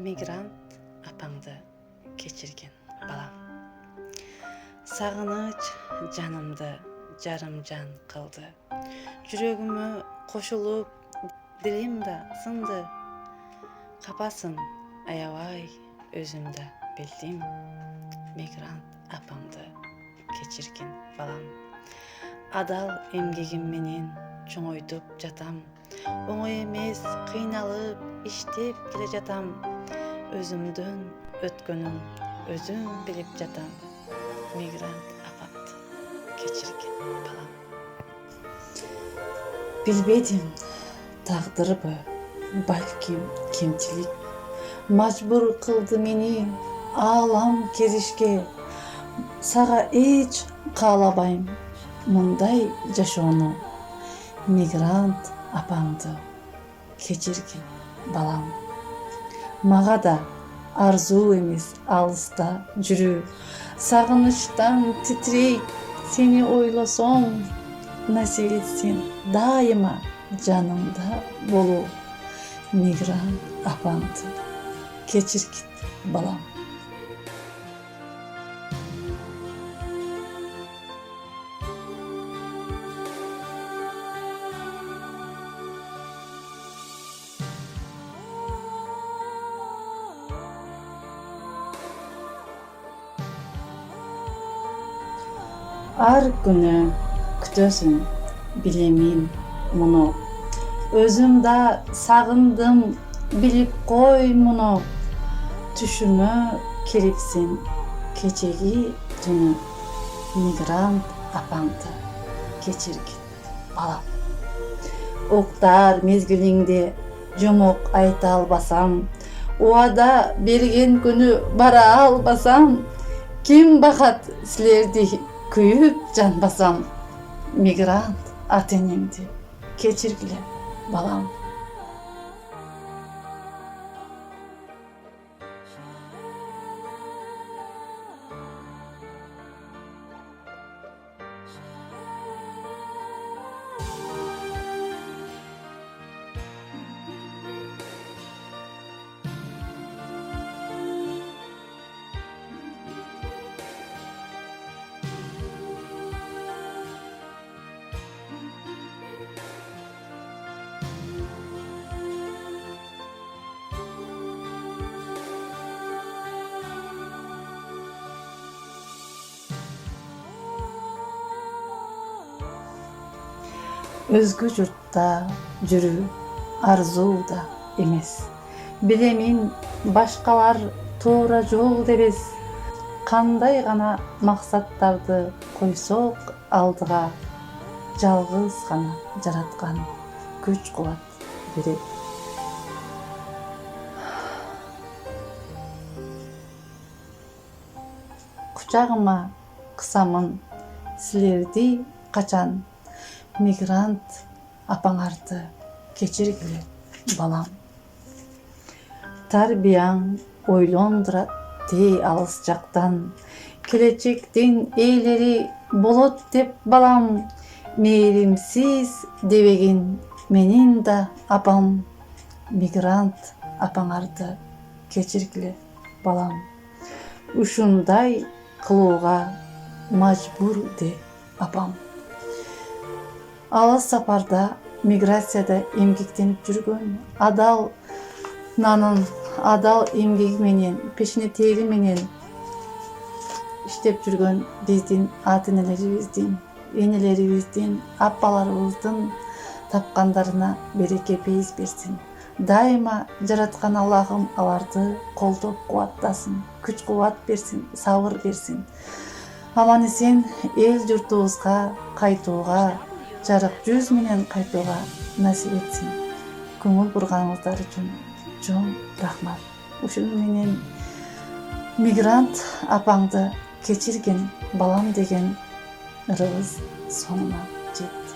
Migrant apаңды kechirgin balam. Sağыныç canımdı jarım can kıldı. Жүрөгүмө кошулуп дилим да сынды. Капасың аябай өзүм да билдим. Мигрант апаңды kechirgin balam. Адал эмгегим менен чоңойтуп жатам. Оңой эмес, кыйналып иштеп келе жатам. Өзүмдөн өткөнүм өзүм билип жатам. Мигрант апамды kechirgin balam. Билбедим, тагдырбы, балким кемчилик мажбур кылды мени аалам кезишке. Сага эч каалабайм мындай жашоону. Мигрант апаңды kechirgin балам. Мага да арзуу эмес алыста жүрүү. Сагынычтан титрейт сени ойлосоң. Насип этсин дайыма жанымда болуу. Мигрант апаңды kechirgin балам. Ар күнү күтөсүң, билемин муну. Өзүм да сагындым, билип кой муну. Түшүмө кирипсиң кечеги түнү. Мигрант апаңды kechirgin балам. Уктар мезгилиңде жомок айта албасам, убада берген күнү бара албасам, ким бакат силерди күйүп жанбасам. Мигрант ата-энеңди kechirgile балам. Өзгө журтта жүрүү арзуу да эмес. Билемин башкалар туура жол дебес. Кандай гана максаттарды койсок алдыга, жалгыз гана жараткан күч кубат берет. Кучагыма кысамын силерди качан. Мигрант апаңарды kechirgile балам. Тарбияң ойлондурат тей алыс жактан. Келечектин ээлери болот деп балам. Мээримсиз дебегин менин да апам. Мигрант апаңарды kechirgile балам. Ушундай кылууга мажбур де апам. Алыс сапарда, миграцияда эмгектенип жүргөн, адал нанын, адал эмгеги менен, пешине тери менен иштеп жүргөн биздин ата-энелерибиздин, энелерибиздин, апаларыбыздын тапкандарына береке бейиз берсин. Дайыма жараткан Аллахым аларды колдоп кубаттасын, күч кубат берсин, сабыр берсин. Аман эсен эл журтубузга кайтууга, жарык жүз менен кайтууга насип этсин. Көңүл бурганыңыздар үчүн чоң рахмат. Ушуну менен мигрант апаңды kechirgin балам деген ырыбыз соңуна жетти.